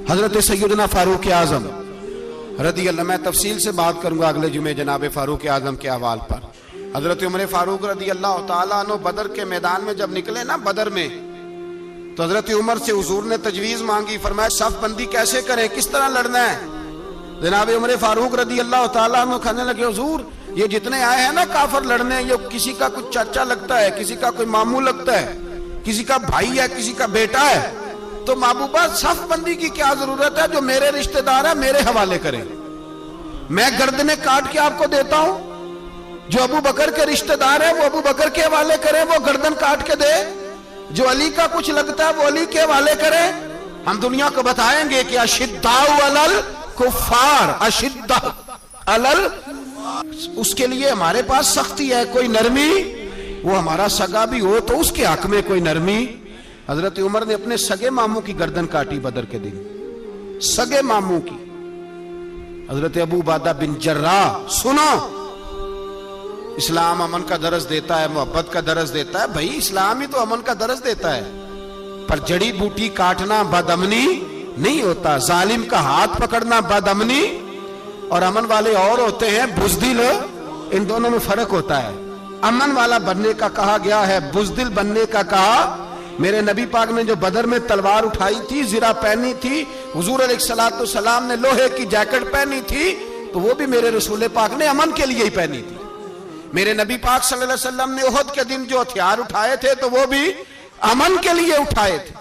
हजरत सैयदना फारूक आजम रदी अल्लाह, मैं तफसील से बात करूंगा अगले जुमे जनाब फारूक आजम के हवाल पर। हजरत उमर फारूक रदी अल्लाह तआला अन्हु बदर के मैदान में जब निकले ना बदर में, तो हजरत उमर से हुजूर ने तजवीज मांगी, फरमाया सफ बंदी कैसे करें, किस तरह लड़ना है। जनाब उमर फारूक रदी अल्लाह तआला अन्हु कहने लगे, हुजूर ये जितने आए हैं ना काफर लड़ने, ये किसी का कुछ चाचा लगता है, किसी का कोई मामू लगता है, किसी का भाई है, किसी का बेटा है, तो महबूबा सफ बंदी की क्या जरूरत है, जो मेरे रिश्तेदार है मेरे हवाले करें, मैं गर्दने काट के आपको देता हूं। जो अबू बकर के रिश्तेदार है वो अबू बकर के हवाले करें, वो गर्दन काट के दे, जो अली का कुछ लगता है वो अली के हवाले करें। हम दुनिया को बताएंगे कि अशिद्दाउ अलल कुफ्फार, अशिद्दा अलल, उसके लिए हमारे पास सख्ती है, कोई नरमी, वो हमारा सगा भी हो तो उसके हक में कोई नरमी। हजरत उमर ने अपने सगे मामू की गर्दन काटी बदर के दिन, सगे मामू की। हजरत अबू उबादा बिन जर्रा, सुनो, इस्लाम अमन का दरस देता है, मोहब्बत का दरस देता है, भाई इस्लाम ही तो अमन का दरस देता है, पर जड़ी बूटी काटना बदअमनी नहीं होता, जालिम का हाथ पकड़ना बदअमनी, और अमन वाले और होते हैं बुज़दिल, इन दोनों में फर्क होता है। अमन वाला बनने का कहा गया है, बुज़दिल बनने का कहा। मेरे नबी पाक ने जो बदर में तलवार उठाई थी, जिरा पहनी थी, हुजूर अलैहिस्सलातु वस्सलाम ने लोहे की जैकेट पहनी थी, तो वो भी मेरे रसूल पाक ने अमन के लिए ही पहनी थी। मेरे नबी पाक सल्लल्लाहु अलैहि वसल्लम ने उहद के दिन जो हथियार उठाए थे, तो वो भी अमन के लिए उठाए थे,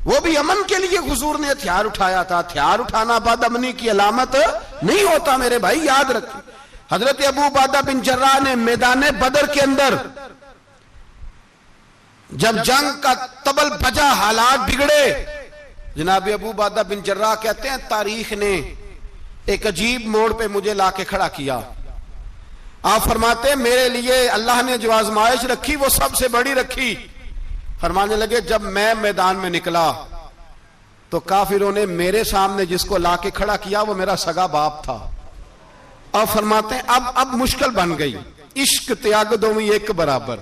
वो भी अमन के लिए हुजूर ने हथियार उठाया था। हथियार उठाना बदअमनी की अलामत नहीं होता मेरे भाई, याद रखें। हजरत अबू उबादा बिन जर्राह ने मैदान बदर के अंदर जब जंग का तबल बजा, हालात बिगड़े, जनाब अबू उबादा बिन जर्राह कहते हैं तारीख ने एक अजीब मोड़ पे मुझे लाके खड़ा किया। आप फरमाते हैं मेरे लिए अल्लाह ने जो आजमाइश रखी वो सबसे बड़ी रखी। फरमाने लगे जब मैं मैदान में निकला तो काफिरों ने मेरे सामने जिसको लाके खड़ा किया वो मेरा सगा बाप था। अब फरमाते हैं अब मुश्किल बन गई, इश्क त्याग दो एक बराबर,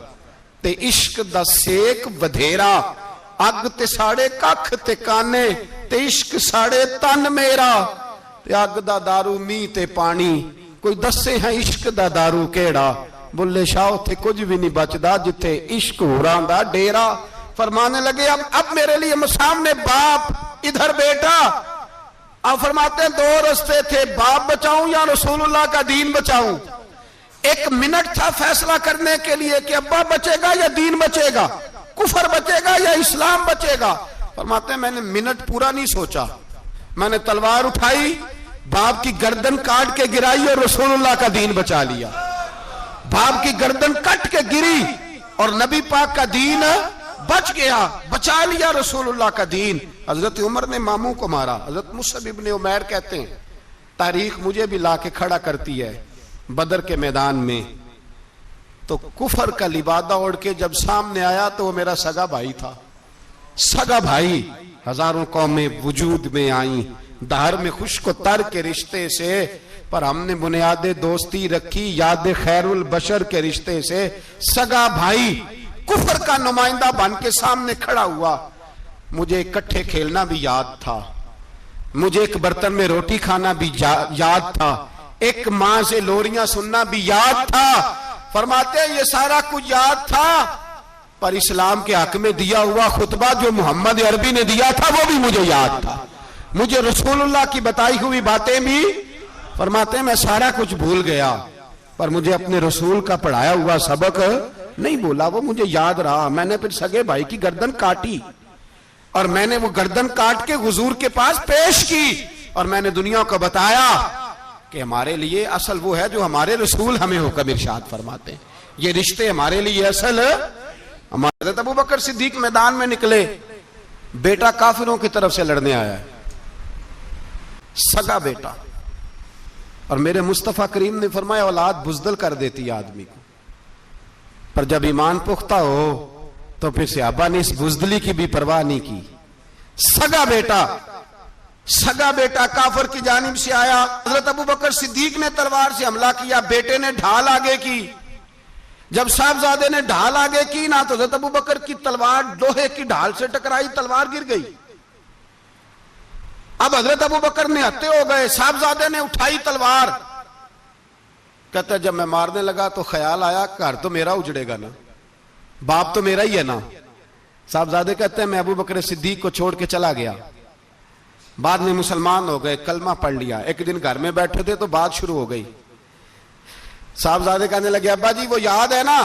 ते इश्क दा सेक बधेरा, अग ते साड़े कख ते काने, ते इश्क साड़े तन मेरा, ते अग दा दारू मीं ते पानी, कोई दसे है इश्क दा दारू केड़ा, बुल्ले शाह उथे कुछ भी नहीं बचदा जिथे इश्क होरां दा डेरा। फरमाने लगे अब मेरे लिए सामने बाप, इधर बेटा। अब फरमाते हैं दो रास्ते थे, बाप बचाऊं या रसूलुल्लाह का दीन बचाऊं। एक मिनट था फैसला करने के लिए कि अब्बा बचेगा या दीन बचेगा, कुफर बचेगा या इस्लाम बचेगा। फरमाते हैं मैंने मिनट पूरा नहीं सोचा, मैंने तलवार उठाई, बाप की गर्दन काट के गिराई और रसूलुल्लाह का दीन बचा लिया। बाप की गर्दन कट के गिरी और नबी पाक का दीन बच गया, बचा लिया रसूलुल्लाह का दीन। हजरत उमर ने मामू को मारा। हजरत मुसअब इब्न उमैर कहते हैं तारीख मुझे भी लाके खड़ा करती है बदर के मैदान में, तो कुफर का लिबादा ओढ़ के जब सामने आया तो वो मेरा सगा भाई था। सगा भाई, हजारों कौमें वजूद में आई दहर में खुश्क तर के रिश्ते से, पर हमने बुनियादे दोस्ती रखी याद खैरुल बशर के रिश्ते से। सगा भाई कुफर का नुमाइंदा बन के सामने खड़ा हुआ। मुझे इकट्ठे खेलना भी याद था, मुझे एक बर्तन में रोटी खाना भी याद था, एक मां से लोरियां सुनना भी याद था। फरमाते हैं ये सारा कुछ याद था, पर इस्लाम के हक में दिया हुआ खुतबा जो मोहम्मद अरबी ने दिया था वो भी मुझे याद था, मुझे रसूलुल्लाह की बताई हुई बातें भी। फरमाते हैं मैं सारा कुछ भूल गया, पर मुझे अपने रसूल का पढ़ाया हुआ सबक नहीं भूला, वो मुझे याद रहा। मैंने फिर सगे भाई की गर्दन काटी और मैंने वो गर्दन काट के हुजूर के पास पेश की, और मैंने दुनिया को बताया कि हमारे लिए असल वो है जो हमारे रसूल हमें हुक्म इरशाद फरमाते हैं। ये रिश्ते हमारे लिए असल। हमारे अबू बकर सिद्दीक मैदान में निकले, बेटा काफिरों की तरफ से लड़ने आया है, सगा बेटा, और मेरे मुस्तफा करीम ने फरमाया औलाद बुज़दिल कर देती है आदमी को, पर जब ईमान पुख्ता हो तो फिर सहाबा ने इस बुज़दिली की भी परवाह नहीं की। सगा बेटा काफिर की जानिब से आया। हजरत अबू बकर सिद्दीक ने तलवार से हमला किया, बेटे ने ढाल आगे की। जब साहबजादे ने ढाल आगे की ना, तो हजरत अबू बकर की तलवार लोहे की ढाल से टकराई, तलवार गिर गई। अब हजरत अबू बकर निहत्ते हो गए, साहबजादे ने उठाई तलवार। कहता जब मैं मारने लगा तो ख्याल आया घर तो मेरा उजड़ेगा ना, बाप तो मेरा ही है ना। साहबजादे कहते हैं मैं अबू बकर सिद्दीक को छोड़ के चला गया। बाद में मुसलमान हो गए, कलमा पढ़ लिया। एक दिन घर में बैठे थे तो बात शुरू हो गई। साहबजादे कहने लगे अब्बा जी वो याद है ना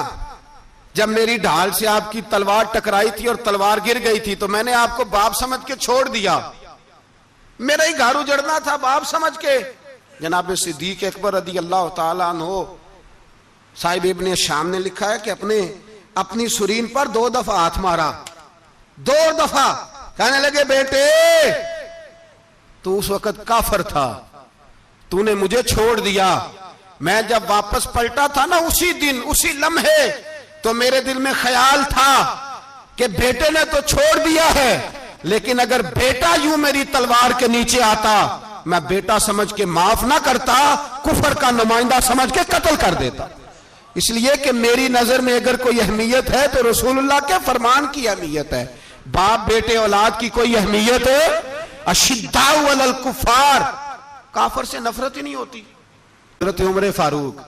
जब मेरी ढाल से आपकी तलवार टकराई थी और तलवार गिर गई थी तो मैंने आपको बाप समझ के छोड़ दिया, मेरा ही घर उजड़ना था बाप समझ के। जनाब सिद्दीक अकबर रज़ी अल्लाह ताला अन्हु साहिब इब्ने शाम ने लिखा है कि अपनी सुरीन पर 2 दफा हाथ मारा, 2 दफा। कहने लगे बेटे तू उस वक्त काफर था, तूने मुझे छोड़ दिया। मैं जब वापस पलटा था ना उसी दिन उसी लम्हे तो मेरे दिल में ख्याल था कि बेटे ने तो छोड़ दिया है, लेकिन अगर बेटा यूं मेरी तलवार के नीचे आता मैं बेटा समझ के माफ ना करता, कुफर का नुमाइंदा समझ के कत्ल कर देता। इसलिए कि मेरी नजर में अगर कोई अहमियत है तो रसूलुल्लाह के फरमान की अहमियत है। बाप बेटे औलाद की कोई अहमियत है? अशिद्दाउ अलल कुफार, काफर से नफरत ही नहीं होती। हज़रत उमर फारूक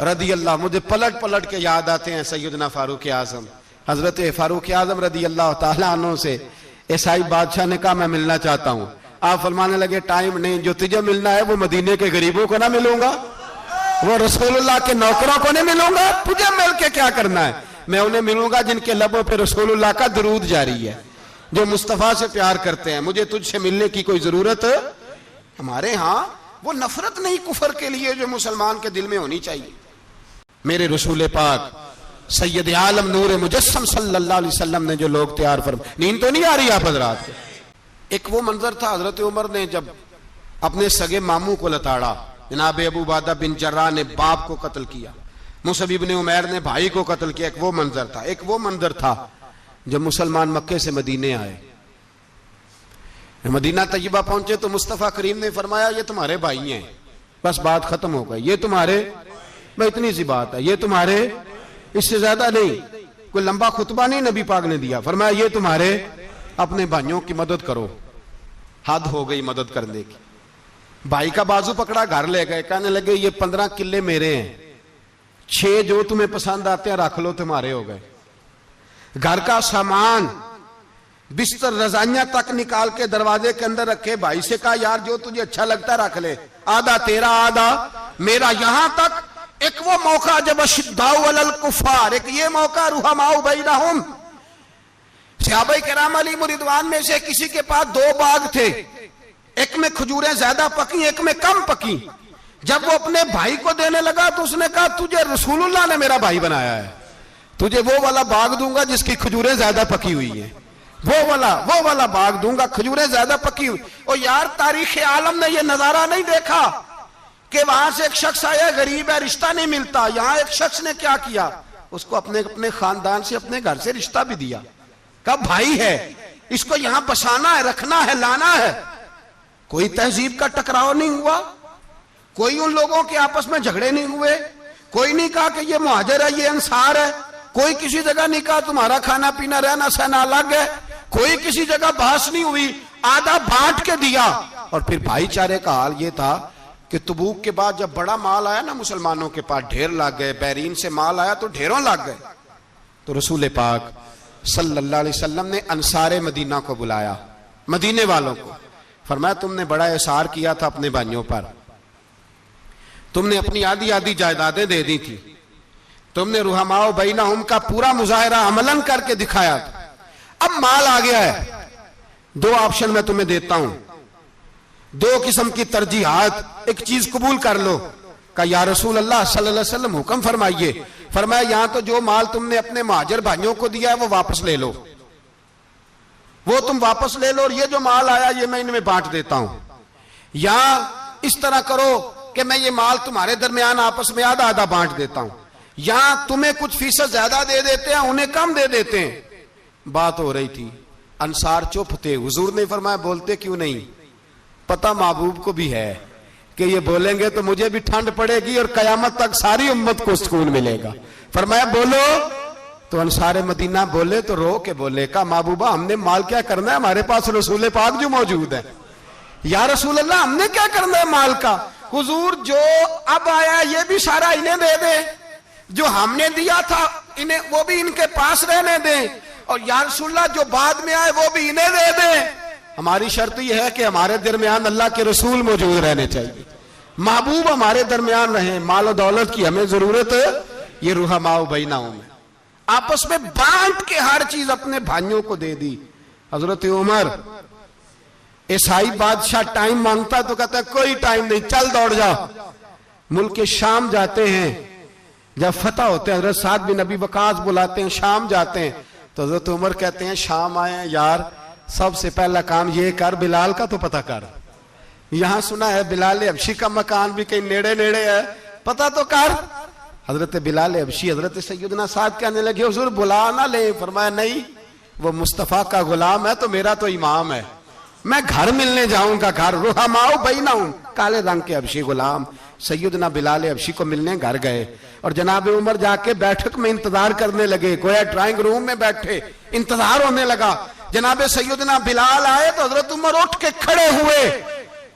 रदी अल्लाह, मुझे पलट पलट के याद आते हैं सैयदना फारूक आजम। हजरत फारूक आजम रदी अल्लाह तआला अन्हु से ईसाई बादशाह ने कहा मैं मिलना चाहता हूं। आप फरमाने लगे टाइम नहीं, जो तुझे मिलना है वो मदीने के गरीबों को ना मिलूंगा, वो रसूलुल्लाह के नौकरों को नहीं मिलूंगा, तुझे मिल के क्या करना है? मैं उन्हें मिलूंगा जिनके लबों पे रसूलुल्लाह का दरूद जारी है, जो मुस्तफा से प्यार करते हैं। मुझे तुझसे मिलने की कोई जरूरत हमारे यहाँ वो नफरत नहीं कुफर के लिए जो मुसलमान के दिल में होनी चाहिए। मेरे रसूल पाक सैयद आलम नूर मुजस्सम सल्लल्लाहु अलैहि वसल्लम ने जो लोग तैयार फरमा, नींद तो नहीं आ रही आप हजरात को? एक वो मंजर था हजरत उमर ने जब अपने सगे मामू को लताड़ा, जनाब अबू उबादा बिन जर्राह ने बाप को कत्ल किया, मुसअब इब्न उमैर ने भाई को कत्ल किया। एक वो मंजर था। एक वो मंजर था जब मुसलमान मक्के से मदीने आए, मदीना तैयबा पहुंचे तो मुस्तफा करीम ने फरमाया ये तुम्हारे भाई हैं, बस बात खत्म हो गई। ये तुम्हारे, भाई इतनी सी बात है, ये तुम्हारे, इससे ज्यादा नहीं। कोई लंबा खुतबा नहीं नबी पाक ने दिया, फरमाया ये तुम्हारे, अपने भाइयों की मदद करो। हद हो गई मदद करने की। भाई का बाजू पकड़ा, घर ले गए, कहने लगे ये 15 किले मेरे हैं, 6 जो तुम्हें पसंद आते हैं रख लो, तुम्हारे हो गए। घर का सामान बिस्तर रजाइयां तक निकाल के दरवाजे के अंदर रखे। भाई से कहा यार जो तुझे अच्छा लगता रख ले, आधा तेरा आधा मेरा। यहां तक एक वो मौका जब अशिद्दाउ अलल कुफार, एक ये मौका रुहमाउ बैनहुम, सहाबा किराम अलैहिम रिदवान में से किसी के पास 2 बाग थे, एक में खजूरें ज्यादा पकी, एक में कम पकी। जब वो अपने भाई को देने लगा तो उसने कहा तुझे रसूलुल्लाह ने मेरा भाई बनाया है, तुझे वो वाला बाग दूंगा जिसकी खजूरें ज्यादा पकी हुई है, वो वाला बाग दूंगा, खजूरें ज्यादा पकी हुई। और यार तारीख आलम ने ये नजारा नहीं देखा कि वहां से एक शख्स आया गरीब है, रिश्ता नहीं मिलता। यहां एक शख्स ने क्या किया, उसको अपने खानदान से, अपने घर से रिश्ता भी दिया। कब भाई है, इसको यहां बसाना है, रखना है, लाना है। कोई तहजीब का टकराव नहीं हुआ, कोई उन लोगों के आपस में झगड़े नहीं हुए, कोई नहीं कहा कि ये मुहाजिर है ये अंसार है, कोई किसी जगह नहीं कहा तुम्हारा खाना पीना रहना सहना अलग है, कोई किसी जगह बहस नहीं हुई, आधा बांट के दिया। और फिर भाईचारे का हाल ये था कि तबूक के बाद जब बड़ा माल आया ना मुसलमानों के पास, ढेर लग गए, बैरीन से माल आया तो ढेरों लग गए। तो रसूल पाक सल्लल्लाहु अलैहि वसल्लम ने अंसारे मदीना को बुलाया, मदीने वालों को, फरमाया तुमने बड़ा एहसार किया था अपने भाइयों पर, तुमने अपनी आधी आधी जायदादें दे दी थी, तुमने रुहमाओ बैनहुम का पूरा मुजाहिरा अमलन करके दिखाया था। अब माल आ गया है, 2 ऑप्शन मैं तुम्हें देता हूं, 2 किस्म की तरजीहात, एक चीज कबूल कर लो। का या रसूल अल्लाह सल्लल्लाहु अलैहि वसल्लम हुक्म फरमाइए। फरमाया यहां तो जो माल तुमने अपने महाजिर भाइयों को दिया है वो वापस ले लो, वो तुम वापस ले लो, और ये जो माल आया ये मैं इनमें बांट देता हूं। या इस तरह करो कि मैं ये माल तुम्हारे दरमियान आपस में आधा आधा बांट देता हूं, या तुम्हें कुछ फीसद ज्यादा दे देते हैं, उन्हें कम दे देते हैं। बात हो रही थी, अंसार चुप थे। हुजूर ने फरमाया बोलते क्यों नहीं, पता महबूब को भी है कि ये बोलेंगे तो मुझे भी ठंड पड़ेगी और कयामत तक सारी उम्मत को सुकून मिलेगा। फरमाया बोलो। तो अंसारे मदीना बोले तो रो के बोले, का महबूबा हमने माल क्या करना है, हमारे पास रसूल पाक जो मौजूद है, या रसूल अल्लाह हमने क्या करना है माल का? हुजूर जो अब आया ये भी सारा इन्हें दे दे, जो हमने दिया था इन्हें वो भी इनके पास रहने दें, और या रसूल अल्लाह जो बाद में आए वो भी इन्हें दे दें। हमारी शर्त यह है कि हमारे दरमियान अल्लाह के रसूल मौजूद रहने चाहिए, महबूब हमारे दरमियान रहे। माल और दौलत की हमें जरूरत है, ये रुहमाओ बैनाओं में आपस में बांट के हर चीज अपने भाइयों को दे दी। हजरत उमर, ईसाई बादशाह टाइम मांगता तो कहता है कोई टाइम नहीं, चल दौड़ जाओ। मुल्क के शाम जाते हैं, जब फतह होते हैं हजरत साद बिन नबी वकास बुलाते हैं, शाम जाते हैं तो हजरत उमर कहते हैं शाम आए हैं यार, सबसे पहला काम ये कर बिलाल का तो पता कर। यहां सुना है बिलाल हबशी का मकान भी कहीं नेड़े नेड़े है, पता तो कर। हजरत बिलाल हबशी हजरत सैयदना साद कहने लगे हुजूर बुला ना ले। फरमाया नहीं, वो मुस्तफा का गुलाम है तो मेरा तो इमाम है, मैं घर मिलने जाऊंगा। घर रुहमाओ बैनाहुम, काले रंग के हबशी गुलाम सैयदना बिलाल हबशी को मिलने घर गए, और जनाब उमर जाके बैठक में इंतजार करने लगे, गोया ड्राइंग रूम में बैठे इंतजार होने लगा। जनाब सैयदना बिलाल आए तो हजरत उमर उठ के खड़े हुए।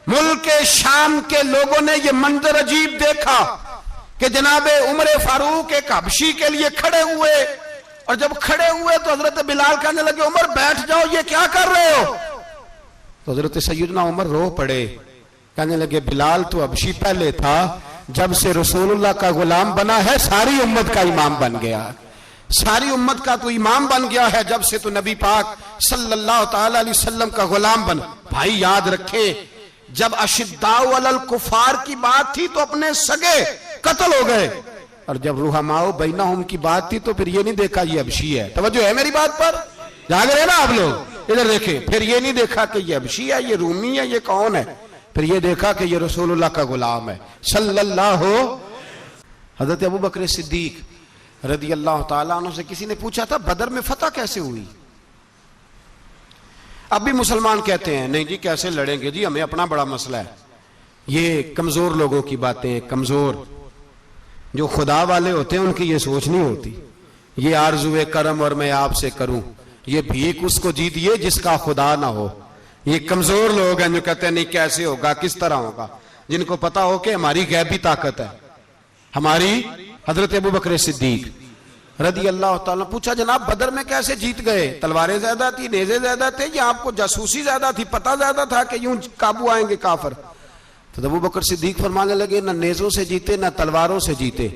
मुल्क के शाम के लोगों ने यह मंजर अजीब देखा कि जनाब उमर फारूक एक हबशी के लिए खड़े हुए, और जब खड़े हुए तो हजरत बिलाल कहने लगे उमर बैठ जाओ, ये क्या कर रहे हो? तो हजरत सैयदना उमर रो पड़े, कहने लगे बिलाल तो हबशी पहले था, जब से रसूलुल्लाह का गुलाम बना है सारी उम्मत का इमाम बन गया, सारी उम्मत का तो इमाम बन गया है जब से तो नबी पाक सल्लल्लाहु ताला अलैहि वसल्लम का गुलाम बन। भाई याद रखे, जब अशिद्दाउ अलल कुफार की बात थी तो अपने सगे कत्ल हो गए, और जब रुहमाओ बैनाहुम की बात थी तो फिर ये नहीं देखा ये हबशी है। तवज्जो है मेरी बात पर? जाग रहे ना आप लोग? इधर देखे, फिर ये नहीं देखा कि ये हबशी है, ये रूमी है, ये कौन है, फिर ये देखा कि ये रसूलुल्लाह का गुलाम है सल्लल्लाहु। हजरत अबू बकर सिद्दीक रदी अल्लाह ताला अन्हु से किसी ने पूछा था बदर में फतह कैसे हुई? अब भी मुसलमान कहते हैं नहीं जी कैसे लड़ेंगे जी, हमें अपना बड़ा मसला है। ये कमजोर लोगों की बातें, कमजोर जो खुदा वाले होते हैं उनकी ये सोच नहीं होती। ये आरजुए करम और मैं आपसे करूं, ये भीख उसको जीतिए जिसका खुदा ना हो। ये कमजोर लोग हैं जो कहते हैं नहीं कैसे होगा, किस तरह होगा, जिनको पता हो कि हमारी गैबी ताकत है हमारी। हजरत अबू बकर सिद्दीक रदी अल्लाह ताला पूछा जनाब बदर में कैसे जीत गए? तलवारें ज्यादा थी, नेज़े ज्यादा थे, या आपको जासूसी ज्यादा थी, पता ज्यादा था कि यूं काबू आएंगे काफिर? तो अबू बकर सिद्दीक फरमाने लगे ना नेज़ों से जीते ना तलवारों से जीते,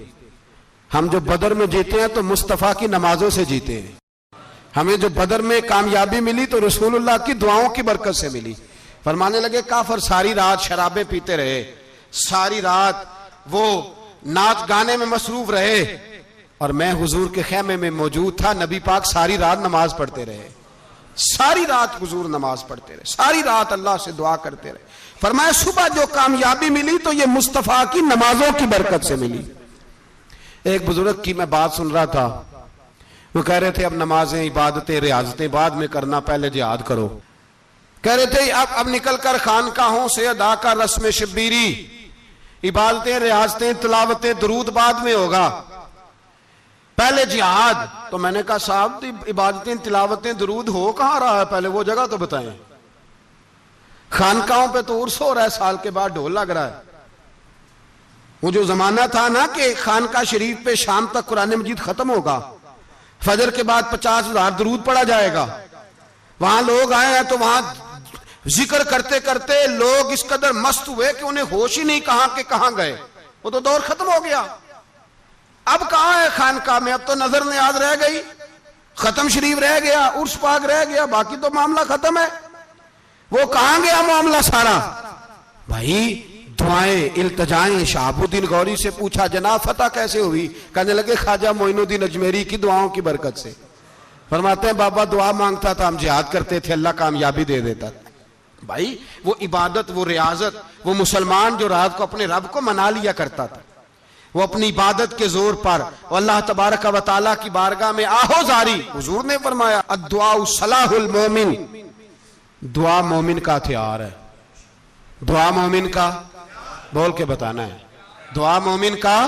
हम जो बदर में जीते हैं तो मुस्तफा की नमाजों से जीते हैं। हमें जो बदर में कामयाबी मिली तो रसूलुल्लाह की दुआओं की बरकत से मिली। फरमाने लगे काफिर सारी रात शराबें पीते रहे, सारी रात वो नाच गाने में मसरूफ रहे, और मैं हुजूर के खेमे में मौजूद था, नबी पाक सारी रात नमाज पढ़ते रहे, सारी रात हुजूर नमाज पढ़ते रहे, सारी रात अल्लाह से दुआ करते रहे। फरमाया सुबह जो कामयाबी मिली तो ये मुस्तफा की नमाजों की बरकत से मिली। एक बुजुर्ग की मैं बात सुन रहा था, वो कह रहे थे अब नमाजें इबादतें रियाजतें बाद में करना, पहले जिहाद करो। कह रहे थे अब निकल कर खानकाहों से अदा कर रस्म शब्बीरी, इबादतें रियाजतें तिलावतें दरूद बाद में होगा, पहले जिहाद। तो मैंने कहा साहब इबादतें तिलावतें दरूद हो कहां रहा है, पहले वो जगह तो बताएं। खानकाहों पे तो उर्स हो रहा है, साल के बाद ढोल लग रहा है। वो जो जमाना था ना कि खानका शरीफ पे शाम तक कुरान मजीद खत्म होगा, फजर के बाद 50,000 दरूद पढ़ा जाएगा, वहां लोग आए हैं तो वहां जिक्र करते करते लोग इस कदर मस्त हुए कि उन्हें होश ही नहीं कहां के कहां गए। वो तो दौर खत्म हो गया। अब कहां है खानका में? अब तो नजर नियाज रह गई, खत्म शरीफ रह गया, उर्स पाक रह गया, बाकी तो मामला खत्म है। वो कहां गया मामला सारा? भाई दुआएं इल्तजाएं। शहाबुद्दीन गौरी से पूछा जनाब फतह कैसे हुई? कहने लगे ख्वाजा मोइनुद्दीन अजमेरी की दुआओं की बरकत से। फरमाते हैं बाबा दुआ मांगता था, हम जिहाद करते थे, अल्लाह कामयाबी दे देता था। भाई वो इबादत, वो रियाजत, वो मुसलमान जो रात को अपने रब को मना लिया करता था, वो अपनी इबादत के जोर पर अल्लाह तबारक व तआला की बारगाह में आहो जारी। हुजूर ने फरमाया अद्दुआ सलाहुल मोमिन, दुआ मोमिन का हथियार है। दुआ मोमिन का, बोल के बताना है, दुआ मोमिन का।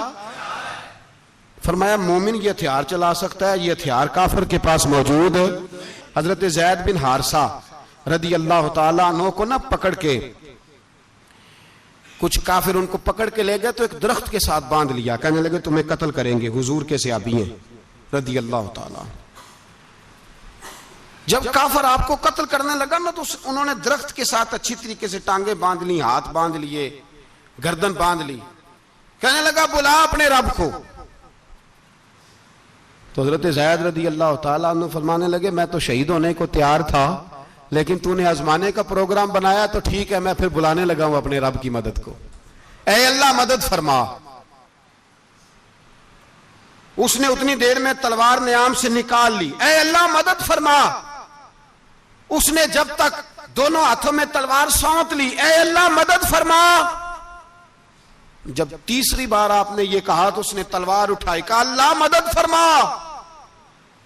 फरमाया मोमिन ये हथियार चला सकता है, ये हथियार काफिर के पास मौजूद है। हजरत ज़ैद बिन हारसा रदी अल्लाह ताला अन्हु को ना पकड़ के कुछ काफिर उनको पकड़ के ले गए तो एक दरख्त के साथ बांध लिया, कहने लगे तुम्हें कत्ल करेंगे, हुजूर के सहाबी हैं रदी अल्लाह ताला। जब काफिर आपको कत्ल करने लगा ना तो उन्होंने दरख्त के साथ अच्छी तरीके से टांगे बांध ली, हाथ बांध लिए, गर्दन बांध ली। कहने लगा बुला अपने रब को। तो हजरत ज़ैद रदी अल्लाह ताला अन्हु फरमाने लगे मैं तो शहीद होने को तैयार था, लेकिन तूने आजमाने का प्रोग्राम बनाया तो ठीक है, मैं फिर बुलाने लगा हूं अपने रब की मदद को। ऐ अल्लाह मदद फरमा। उसने उतनी देर में तलवार नियाम से निकाल ली। ऐ अल्लाह मदद फरमा। उसने जब तक दोनों हाथों में तलवार सौंप ली, ऐ अल्लाह मदद फरमा। जब तीसरी बार आपने ये कहा तो उसने तलवार उठाई, कहा अल्लाह मदद फरमा।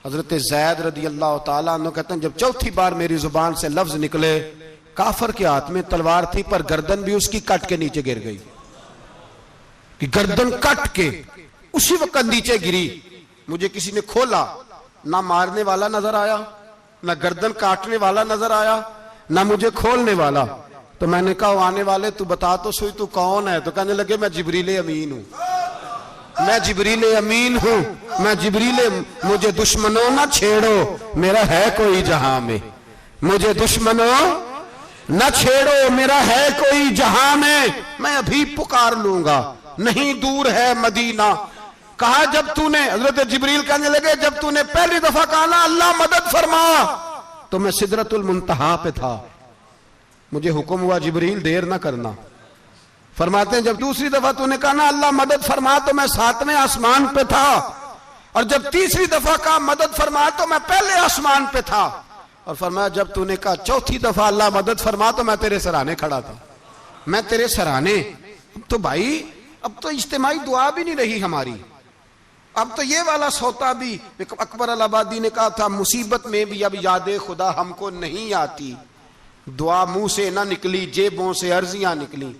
हजरत ज़ैद रदी अल्लाह ताला अन्हु कहते हैं जब चौथी बार मेरी जुबान से लफ्ज निकले, काफर के हाथ में तलवार थी पर गर्दन भी उसकी कट के नीचे गिर गई, कि गर्दन कट के उसी वक्त नीचे गिरी। मुझे किसी ने खोला, ना मारने वाला नजर आया, ना गर्दन काटने वाला नजर आया, ना मुझे खोलने वाला। तो मैंने कहा आने वाले तू बता तो सही तू कौन है? तो कहने लगे मैं जिब्रील अमीन हूं, मैं जिब्रील अमीन हूं, मैं जिब्रील, मुझे दुश्मनों ना छेड़ो, मेरा है कोई जहां में, मुझे दुश्मनों ना छेड़ो, मेरा है कोई जहां में, मैं अभी पुकार लूंगा, नहीं दूर है मदीना। कहा जब तूने, हजरत जिब्रील कहने लगे जब तूने पहली दफा कहा ना अल्लाह मदद फरमा, तो मैं सिदरतुल मुंतहा पे था, मुझे हुक्म हुआ जिब्रील देर ना करना। फरमाते हैं जब दूसरी दफा तूने कहा ना अल्लाह मदद फरमा तो मैं 7वें आसमान पे था, और जब तीसरी दफा कहा मदद फरमा तो मैं पहले आसमान पे था, और फरमाया जब तूने कहा चौथी दफा अल्लाह मदद फरमा तो मैं तेरे सराहने खड़ा था, मैं तेरे सराहने। अब तो भाई अब तो इज्तिमाई दुआ भी नहीं रही हमारी, अब तो ये वाला सोता भी। अकबर अल आबादी ने कहा था मुसीबत में भी अब याद खुदा हमको नहीं आती, दुआ मुंह से ना निकली जेबों से अर्जियां निकली।